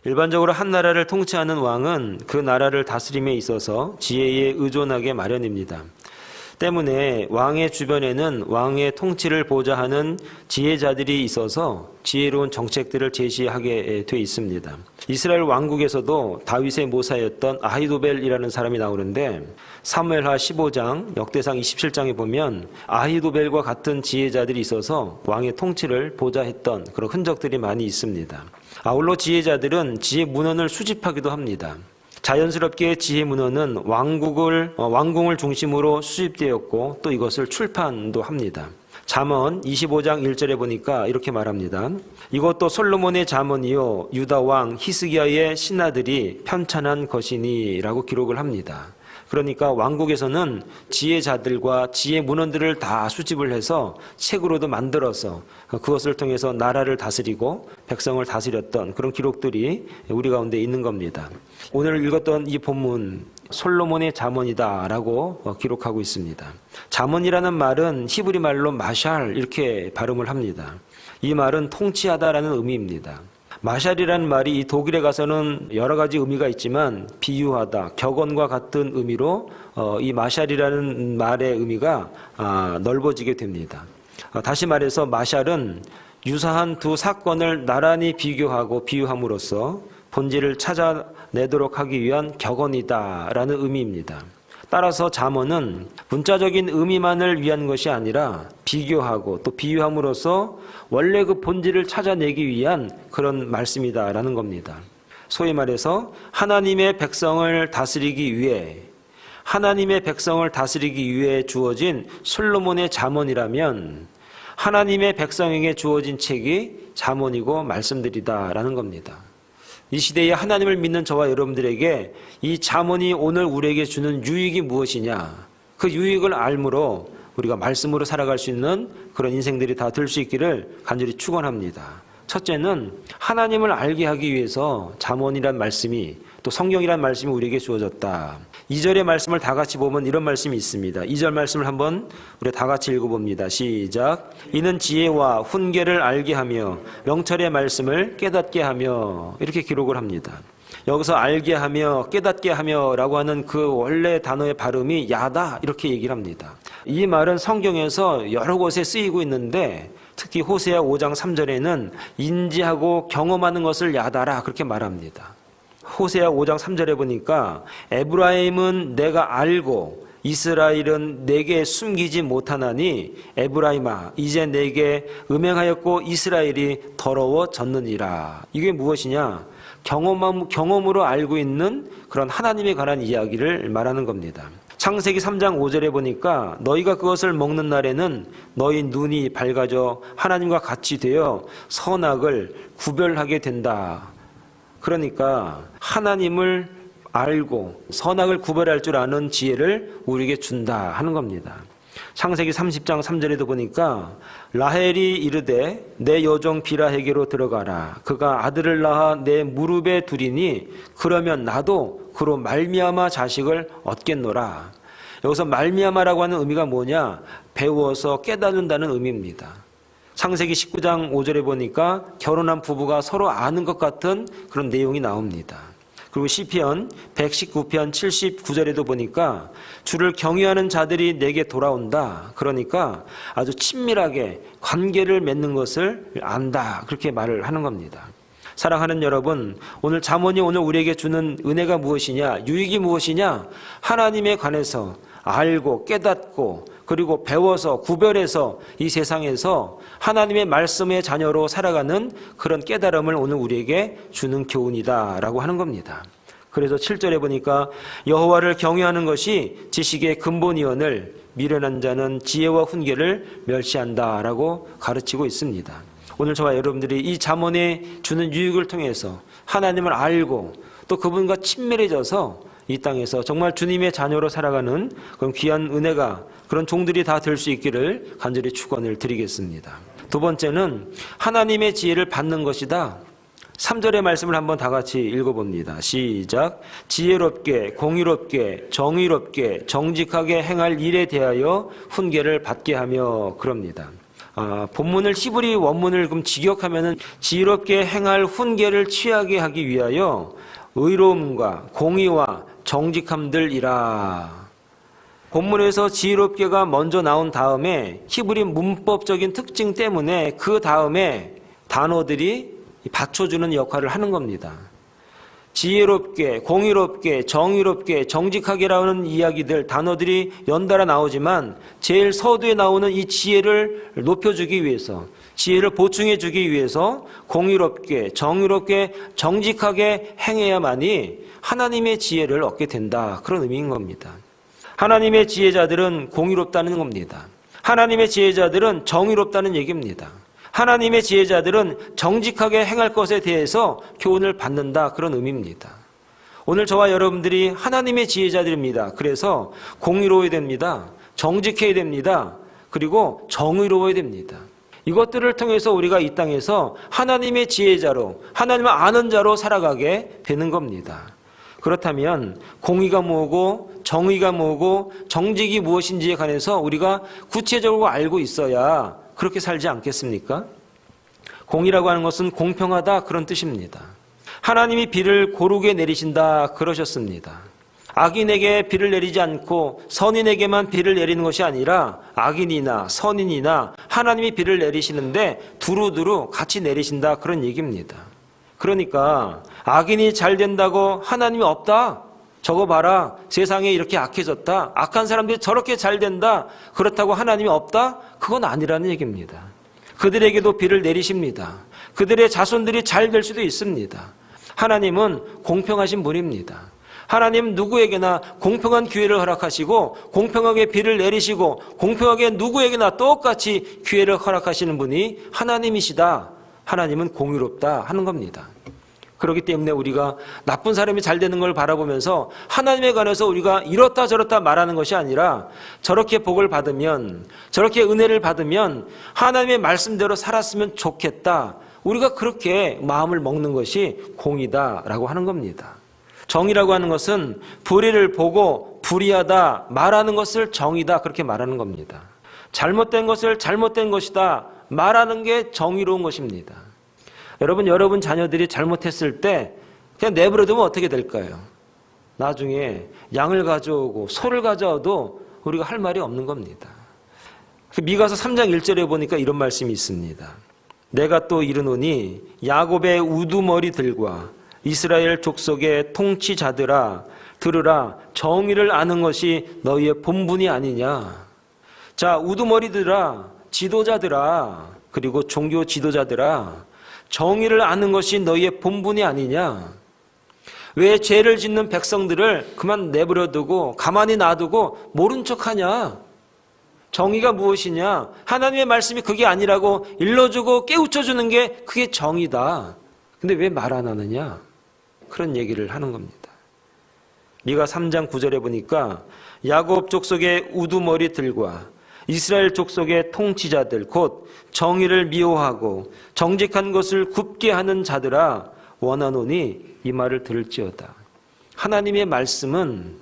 일반적으로 한 나라를 통치하는 왕은 그 나라를 다스림에 있어서 지혜에 의존하게 마련입니다. 때문에 왕의 주변에는 왕의 통치를 보좌하는 지혜자들이 있어서 지혜로운 정책들을 제시하게 돼 있습니다. 이스라엘 왕국에서도 다윗의 모사였던 아히도벨이라는 사람이 나오는데 사무엘하 15장, 역대상 27장에 보면 아히도벨과 같은 지혜자들이 있어서 왕의 통치를 보좌했던 그런 흔적들이 많이 있습니다. 아울러 지혜자들은 지혜 문헌을 수집하기도 합니다. 자연스럽게 지혜 문헌은 왕궁을 중심으로 수집되었고 또 이것을 출판도 합니다. 잠언 25장 1절에 보니까 이렇게 말합니다. 이것도 솔로몬의 잠언이요 유다 왕 히스기야의 신하들이 편찬한 것이니 라고 기록을 합니다. 그러니까 왕국에서는 지혜자들과 지혜 문헌들을 다 수집을 해서 책으로도 만들어서 그것을 통해서 나라를 다스리고 백성을 다스렸던 그런 기록들이 우리 가운데 있는 겁니다. 오늘 읽었던 이 본문 솔로몬의 잠언이다라고 기록하고 있습니다. 잠언이라는 말은 히브리 말로 마샬 이렇게 발음을 합니다. 이 말은 통치하다라는 의미입니다. 마샬이라는 말이 이 독일에 가서는 여러 가지 의미가 있지만 비유하다, 격언과 같은 의미로 이 마샬이라는 말의 의미가 넓어지게 됩니다. 다시 말해서 마샬은 유사한 두 사건을 나란히 비교하고 비유함으로써 본질을 찾아내도록 하기 위한 격언이다라는 의미입니다. 따라서 잠언은 문자적인 의미만을 위한 것이 아니라 비교하고 또 비유함으로써 원래 그 본질을 찾아내기 위한 그런 말씀이다라는 겁니다. 소위 말해서 하나님의 백성을 다스리기 위해 주어진 솔로몬의 잠언이라면 하나님의 백성에게 주어진 책이 잠언이고 말씀들이다라는 겁니다. 이 시대에 하나님을 믿는 저와 여러분들에게 이 잠언이 오늘 우리에게 주는 유익이 무엇이냐, 그 유익을 알므로 우리가 말씀으로 살아갈 수 있는 그런 인생들이 다 될 수 있기를 간절히 축원합니다. 첫째는 하나님을 알게 하기 위해서 잠언이란 말씀이 또 성경이란 말씀이 우리에게 주어졌다. 2절의 말씀을 다 같이 보면 이런 말씀이 있습니다. 2절 말씀을 한번 우리 다 같이 읽어봅니다. 시작. 이는 지혜와 훈계를 알게 하며 명철의 말씀을 깨닫게 하며 이렇게 기록을 합니다. 여기서 알게 하며 깨닫게 하며 라고 하는 그 원래 단어의 발음이 야다 이렇게 얘기를 합니다. 이 말은 성경에서 여러 곳에 쓰이고 있는데 특히 호세아 5장 3절에는 인지하고 경험하는 것을 야다라 그렇게 말합니다. 호세아 5장 3절에 보니까 에브라임은 내가 알고 이스라엘은 내게 숨기지 못하나니 에브라임아 이제 내게 음행하였고 이스라엘이 더러워졌느니라. 이게 무엇이냐? 경험으로 알고 있는 그런 하나님에 관한 이야기를 말하는 겁니다. 창세기 3장 5절에 보니까 너희가 그것을 먹는 날에는 너희 눈이 밝아져 하나님과 같이 되어 선악을 구별하게 된다. 그러니까 하나님을 알고 선악을 구별할 줄 아는 지혜를 우리에게 준다 하는 겁니다. 창세기 30장 3절에도 보니까 라헬이 이르되 내 여종 비라에게로 들어가라. 그가 아들을 낳아 내 무릎에 두리니 그러면 나도 그로 말미암아 자식을 얻겠노라. 여기서 말미암아라고 하는 의미가 뭐냐? 배워서 깨닫는다는 의미입니다. 창세기 19장 5절에 보니까 결혼한 부부가 서로 아는 것 같은 그런 내용이 나옵니다. 그리고 시편 119편 79절에도 보니까 주를 경외하는 자들이 내게 돌아온다. 그러니까 아주 친밀하게 관계를 맺는 것을 안다. 그렇게 말을 하는 겁니다. 사랑하는 여러분, 오늘 잠언이 오늘 우리에게 주는 은혜가 무엇이냐? 유익이 무엇이냐? 하나님에 관해서 알고 깨닫고 그리고 배워서 구별해서 이 세상에서 하나님의 말씀의 자녀로 살아가는 그런 깨달음을 오늘 우리에게 주는 교훈이다라고 하는 겁니다. 그래서 7절에 보니까 여호와를 경외하는 것이 지식의 근본이오늘 미련한 자는 지혜와 훈계를 멸시한다라고 가르치고 있습니다. 오늘 저와 여러분들이 이 잠언에 주는 유익을 통해서 하나님을 알고 또 그분과 친밀해져서 이 땅에서 정말 주님의 자녀로 살아가는 그런 귀한 은혜가 그런 종들이 다 될 수 있기를 간절히 축원을 드리겠습니다. 두 번째는 하나님의 지혜를 받는 것이다. 3절의 말씀을 한번 다 같이 읽어봅니다. 시작. 지혜롭게 공의롭게 정의롭게 정직하게 행할 일에 대하여 훈계를 받게 하며 그럽니다. 본문을 히브리 원문을 그럼 직역하면은 지혜롭게 행할 훈계를 취하게 하기 위하여 의로움과 공의와 정직함들이라. 본문에서 지혜롭게가 먼저 나온 다음에 히브리 문법적인 특징 때문에 그 다음에 단어들이 받쳐주는 역할을 하는 겁니다. 지혜롭게, 공의롭게, 정의롭게, 정직하게라는 이야기들, 단어들이 연달아 나오지만 제일 서두에 나오는 이 지혜를 높여주기 위해서, 지혜를 보충해주기 위해서 공의롭게, 정의롭게, 정직하게 행해야만이 하나님의 지혜를 얻게 된다. 그런 의미인 겁니다. 하나님의 지혜자들은 공의롭다는 겁니다. 하나님의 지혜자들은 정의롭다는 얘기입니다. 하나님의 지혜자들은 정직하게 행할 것에 대해서 교훈을 받는다. 그런 의미입니다. 오늘 저와 여러분들이 하나님의 지혜자들입니다. 그래서 공의로워야 됩니다. 정직해야 됩니다. 그리고 정의로워야 됩니다. 이것들을 통해서 우리가 이 땅에서 하나님의 지혜자로, 하나님을 아는 자로 살아가게 되는 겁니다. 그렇다면 공의가 뭐고 정의가 뭐고 정직이 무엇인지에 관해서 우리가 구체적으로 알고 있어야 그렇게 살지 않겠습니까? 공의라고 하는 것은 공평하다 그런 뜻입니다. 하나님이 비를 고르게 내리신다 그러셨습니다. 악인에게 비를 내리지 않고 선인에게만 비를 내리는 것이 아니라 악인이나 선인이나 하나님이 비를 내리시는데 두루두루 같이 내리신다 그런 얘기입니다. 그러니까 악인이 잘 된다고 하나님이 없다. 저거 봐라. 세상에 이렇게 악해졌다. 악한 사람들이 저렇게 잘 된다. 그렇다고 하나님이 없다? 그건 아니라는 얘기입니다. 그들에게도 비를 내리십니다. 그들의 자손들이 잘 될 수도 있습니다. 하나님은 공평하신 분입니다. 하나님 누구에게나 공평한 기회를 허락하시고 공평하게 비를 내리시고 공평하게 누구에게나 똑같이 기회를 허락하시는 분이 하나님이시다. 하나님은 공의롭다 하는 겁니다. 그렇기 때문에 우리가 나쁜 사람이 잘 되는 걸 바라보면서 하나님에 관해서 우리가 이렇다 저렇다 말하는 것이 아니라 저렇게 복을 받으면, 저렇게 은혜를 받으면 하나님의 말씀대로 살았으면 좋겠다. 우리가 그렇게 마음을 먹는 것이 공의다라고 하는 겁니다. 정의라고 하는 것은 불의를 보고 불의하다 말하는 것을 정의다 그렇게 말하는 겁니다. 잘못된 것을 잘못된 것이다 말하는 게 정의로운 것입니다. 여러분 자녀들이 잘못했을 때 그냥 내버려두면 어떻게 될까요? 나중에 양을 가져오고 소를 가져와도 우리가 할 말이 없는 겁니다. 미가서 3장 1절에 보니까 이런 말씀이 있습니다. 내가 또 이르노니 야곱의 우두머리들과 이스라엘 족속의 통치자들아 들으라. 정의를 아는 것이 너희의 본분이 아니냐. 자, 우두머리들아, 지도자들아, 그리고 종교 지도자들아, 정의를 아는 것이 너희의 본분이 아니냐. 왜 죄를 짓는 백성들을 그만 내버려두고 가만히 놔두고 모른 척하냐. 정의가 무엇이냐. 하나님의 말씀이 그게 아니라고 일러주고 깨우쳐주는 게 그게 정의다. 근데 왜 말 안 하느냐. 그런 얘기를 하는 겁니다. 미가 3장 9절에 보니까 야곱 족속의 우두머리들과 이스라엘 족속의 통치자들 곧 정의를 미워하고 정직한 것을 굽게 하는 자들아 원하노니 이 말을 들을지어다. 하나님의 말씀은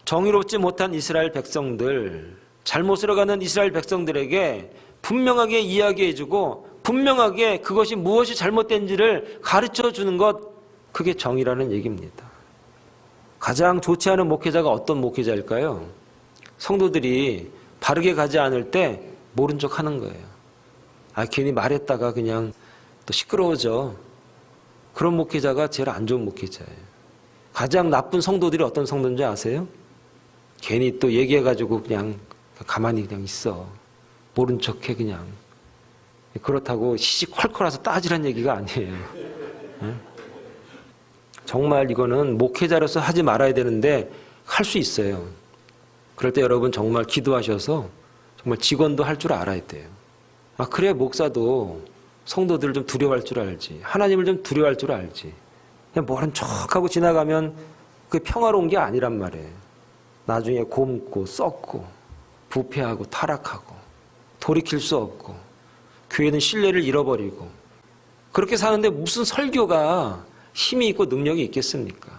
정의롭지 못한 이스라엘 백성들, 잘못으로 가는 이스라엘 백성들에게 분명하게 이야기해주고 분명하게 그것이 무엇이 잘못된지를 가르쳐주는 것, 그게 정의라는 얘기입니다. 가장 좋지 않은 목회자가 어떤 목회자일까요? 성도들이 바르게 가지 않을 때 모른 척 하는 거예요. 괜히 말했다가 그냥 또 시끄러워져. 그런 목회자가 제일 안 좋은 목회자예요. 가장 나쁜 성도들이 어떤 성도인지 아세요? 괜히 또 얘기해가지고 그냥 가만히 그냥 있어. 모른 척해 그냥. 그렇다고 시시 콜콜해서 따지란 얘기가 아니에요. 정말 이거는 목회자로서 하지 말아야 되는데 할 수 있어요. 그럴 때 여러분 정말 기도하셔서 정말 직원도 할 줄 알아야 돼요. 그래야 목사도 성도들을 좀 두려워할 줄 알지. 하나님을 좀 두려워할 줄 알지. 그냥 모른 척하고 지나가면 그게 평화로운 게 아니란 말이에요. 나중에 곪고 썩고 부패하고 타락하고 돌이킬 수 없고 교회는 신뢰를 잃어버리고 그렇게 사는데 무슨 설교가 힘이 있고 능력이 있겠습니까?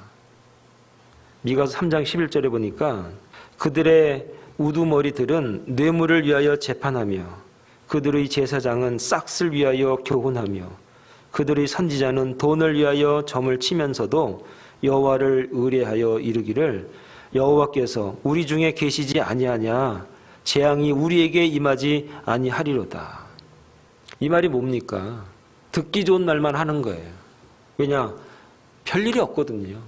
미가서 3장 11절에 보니까 그들의 우두머리들은 뇌물을 위하여 재판하며 그들의 제사장은 싹을 위하여 교훈하며 그들의 선지자는 돈을 위하여 점을 치면서도 여호와를 의뢰하여 이르기를 여호와께서 우리 중에 계시지 아니하냐 재앙이 우리에게 임하지 아니하리로다. 이 말이 뭡니까? 듣기 좋은 말만 하는 거예요. 왜냐? 별일이 없거든요.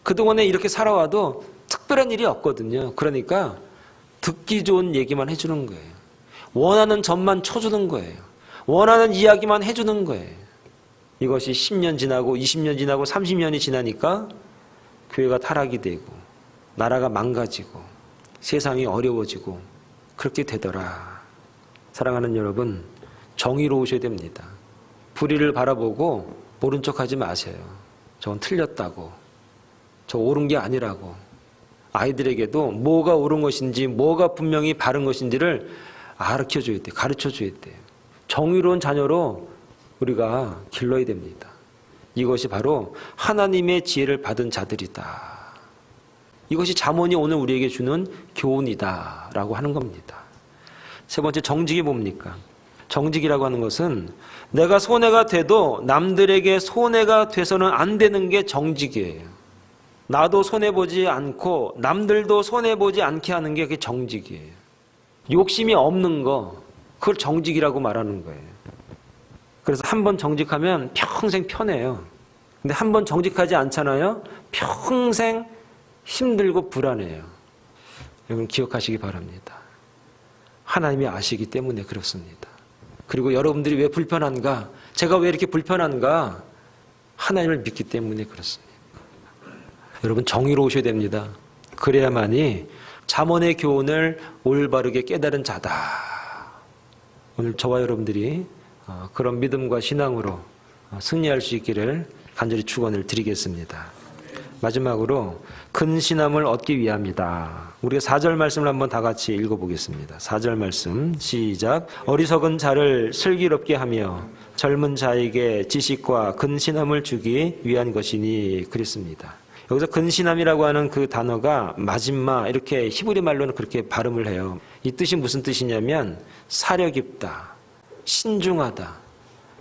그동안에 이렇게 살아와도 특별한 일이 없거든요. 그러니까 듣기 좋은 얘기만 해주는 거예요. 원하는 점만 쳐주는 거예요. 원하는 이야기만 해주는 거예요. 이것이 10년 지나고 20년 지나고 30년이 지나니까 교회가 타락이 되고 나라가 망가지고 세상이 어려워지고 그렇게 되더라. 사랑하는 여러분, 정의로우셔야 됩니다. 불의를 바라보고 모른 척하지 마세요. 저건 틀렸다고, 저 옳은 게 아니라고. 아이들에게도 뭐가 옳은 것인지 뭐가 분명히 바른 것인지를 가르쳐줘야 돼요. 가르쳐줘야 돼요. 정의로운 자녀로 우리가 길러야 됩니다. 이것이 바로 하나님의 지혜를 받은 자들이다. 이것이 잠언이 오늘 우리에게 주는 교훈이다 라고 하는 겁니다. 세 번째, 정직이 뭡니까? 정직이라고 하는 것은 내가 손해가 돼도 남들에게 손해가 돼서는 안 되는 게 정직이에요. 나도 손해보지 않고 남들도 손해보지 않게 하는 게 그게 정직이에요. 욕심이 없는 거, 그걸 정직이라고 말하는 거예요. 그래서 한 번 정직하면 평생 편해요. 근데 한 번 정직하지 않잖아요? 평생 힘들고 불안해요. 여러분 기억하시기 바랍니다. 하나님이 아시기 때문에 그렇습니다. 그리고 여러분들이 왜 불편한가? 제가 왜 이렇게 불편한가? 하나님을 믿기 때문에 그렇습니다. 여러분 정의로우셔야 됩니다. 그래야만이 잠언의 교훈을 올바르게 깨달은 자다. 오늘 저와 여러분들이 그런 믿음과 신앙으로 승리할 수 있기를 간절히 축원을 드리겠습니다. 마지막으로 근신함을 얻기 위함이다. 우리가 4절 말씀을 한번 다 같이 읽어보겠습니다. 4절 말씀 시작. 어리석은 자를 슬기롭게 하며 젊은 자에게 지식과 근신함을 주기 위한 것이니 그랬습니다. 여기서 근신함이라고 하는 그 단어가 마짐마 이렇게 히브리 말로는 그렇게 발음을 해요. 이 뜻이 무슨 뜻이냐면 사려 깊다, 신중하다,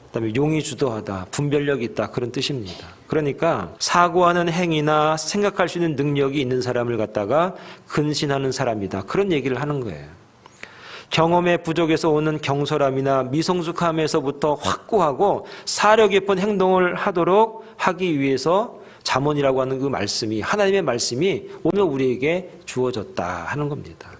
그다음에 용이 주도하다, 분별력이 있다 그런 뜻입니다. 그러니까 사고하는 행위나 생각할 수 있는 능력이 있는 사람을 갖다가 근신하는 사람이다 그런 얘기를 하는 거예요. 경험의 부족에서 오는 경솔함이나 미성숙함에서부터 확고하고 사려 깊은 행동을 하도록 하기 위해서 잠언이라고 하는 그 말씀이 하나님의 말씀이 오늘 우리에게 주어졌다 하는 겁니다.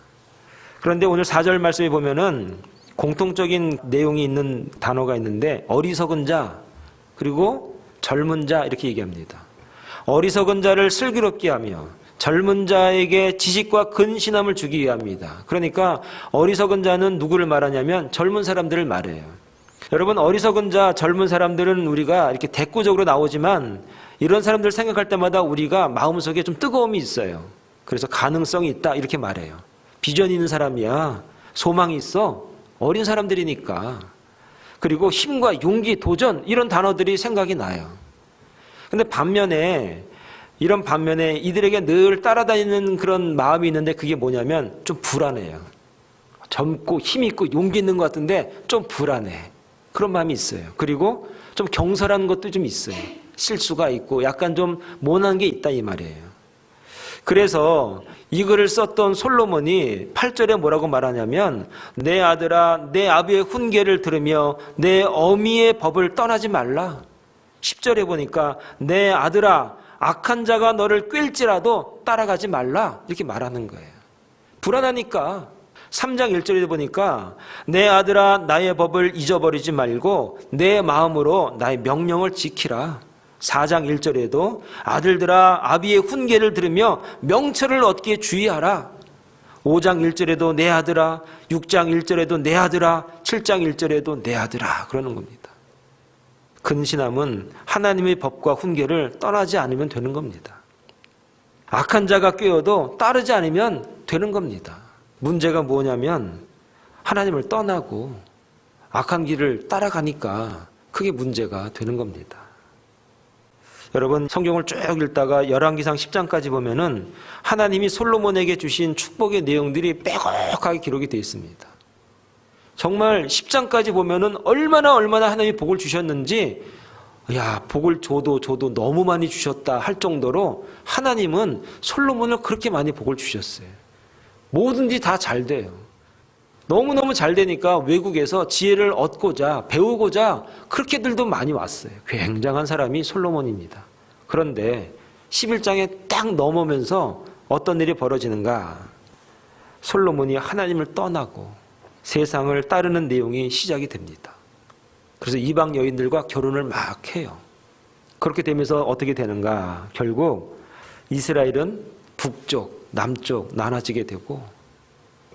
그런데 오늘 4절 말씀에 보면은 공통적인 내용이 있는 단어가 있는데 어리석은 자 그리고 젊은 자 이렇게 얘기합니다. 어리석은 자를 슬기롭게 하며 젊은 자에게 지식과 근신함을 주기 위함이다. 그러니까 어리석은 자는 누구를 말하냐면 젊은 사람들을 말해요. 여러분 어리석은 자 젊은 사람들은 우리가 이렇게 대꾸적으로 나오지만 이런 사람들 생각할 때마다 우리가 마음속에 좀 뜨거움이 있어요. 그래서 가능성이 있다 이렇게 말해요. 비전 있는 사람이야. 소망이 있어. 어린 사람들이니까. 그리고 힘과 용기, 도전 이런 단어들이 생각이 나요. 근데 이런 반면에 이들에게 늘 따라다니는 그런 마음이 있는데 그게 뭐냐면 좀 불안해요. 젊고 힘 있고 용기 있는 것 같은데 좀 불안해. 그런 마음이 있어요. 그리고 좀 경솔한 것도 좀 있어요. 실수가 있고 약간 좀 모난 게 있다 이 말이에요. 그래서 이 글을 썼던 솔로몬이 8절에 뭐라고 말하냐면 내 아들아 내 아비의 훈계를 들으며 내 어미의 법을 떠나지 말라. 10절에 보니까 내 아들아 악한 자가 너를 꿰일지라도 따라가지 말라 이렇게 말하는 거예요. 불안하니까. 3장 1절에 보니까 내 아들아 나의 법을 잊어버리지 말고 내 마음으로 나의 명령을 지키라. 4장 1절에도 아들들아 아비의 훈계를 들으며 명철을 얻기에 주의하라. 5장 1절에도 내 아들아, 6장 1절에도 내 아들아, 7장 1절에도 내 아들아 그러는 겁니다. 근신함은 하나님의 법과 훈계를 떠나지 않으면 되는 겁니다. 악한 자가 꾀어도 따르지 않으면 되는 겁니다. 문제가 뭐냐면 하나님을 떠나고 악한 길을 따라가니까 그게 문제가 되는 겁니다. 여러분 성경을 쭉 읽다가 열왕기상 10장까지 보면은 하나님이 솔로몬에게 주신 축복의 내용들이 빼곡하게 기록이 되어 있습니다. 정말 10장까지 보면은 얼마나 하나님이 복을 주셨는지, 야, 복을 줘도 너무 많이 주셨다 할 정도로 하나님은 솔로몬을 그렇게 많이 복을 주셨어요. 뭐든지 다 잘 돼요. 너무너무 잘 되니까 외국에서 지혜를 얻고자, 배우고자 그렇게들도 많이 왔어요. 굉장한 사람이 솔로몬입니다. 그런데 11장에 딱 넘으면서 어떤 일이 벌어지는가? 솔로몬이 하나님을 떠나고 세상을 따르는 내용이 시작이 됩니다. 그래서 이방 여인들과 결혼을 막 해요. 그렇게 되면서 어떻게 되는가? 결국 이스라엘은 북쪽, 남쪽 나눠지게 되고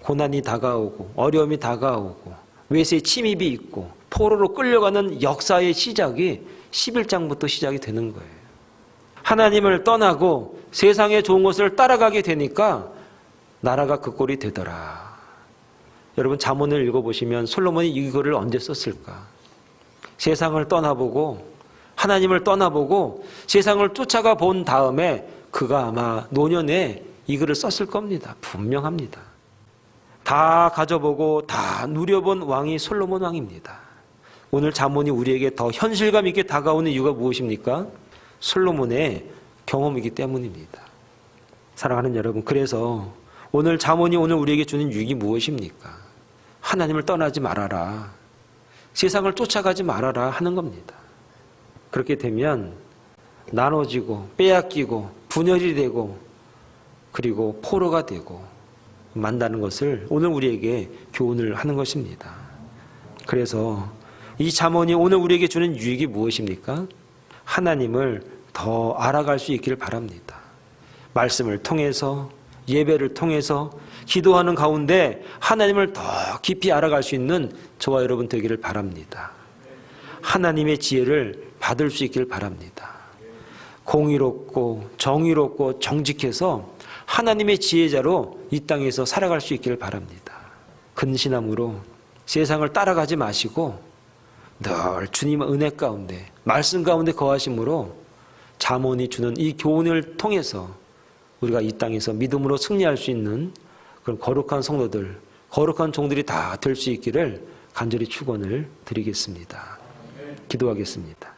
고난이 다가오고 어려움이 다가오고 외세의 침입이 있고 포로로 끌려가는 역사의 시작이 11장부터 시작이 되는 거예요. 하나님을 떠나고 세상의 좋은 것을 따라가게 되니까 나라가 그 꼴이 되더라. 여러분 잠언을 읽어보시면 솔로몬이 이거를 언제 썼을까? 세상을 떠나보고 하나님을 떠나보고 세상을 쫓아가 본 다음에 그가 아마 노년에 이 글을 썼을 겁니다. 분명합니다. 다 가져보고 다 누려본 왕이 솔로몬 왕입니다. 오늘 잠언이 우리에게 더 현실감 있게 다가오는 이유가 무엇입니까? 솔로몬의 경험이기 때문입니다. 사랑하는 여러분, 그래서 오늘 잠언이 오늘 우리에게 주는 유익이 무엇입니까? 하나님을 떠나지 말아라. 세상을 쫓아가지 말아라 하는 겁니다. 그렇게 되면 나눠지고 빼앗기고 분열이 되고 그리고 포로가 되고 만다는 것을 오늘 우리에게 교훈을 하는 것입니다. 그래서 이 잠언이 오늘 우리에게 주는 유익이 무엇입니까? 하나님을 더 알아갈 수 있기를 바랍니다. 말씀을 통해서 예배를 통해서 기도하는 가운데 하나님을 더 깊이 알아갈 수 있는 저와 여러분 되기를 바랍니다. 하나님의 지혜를 받을 수 있기를 바랍니다. 공의롭고 정의롭고 정직해서 하나님의 지혜자로 이 땅에서 살아갈 수 있기를 바랍니다. 근신함으로 세상을 따라가지 마시고 늘 주님의 은혜 가운데 말씀 가운데 거하심으로 잠언이 주는 이 교훈을 통해서 우리가 이 땅에서 믿음으로 승리할 수 있는 그런 거룩한 성도들, 거룩한 종들이 다 될 수 있기를 간절히 축원을 드리겠습니다. 기도하겠습니다.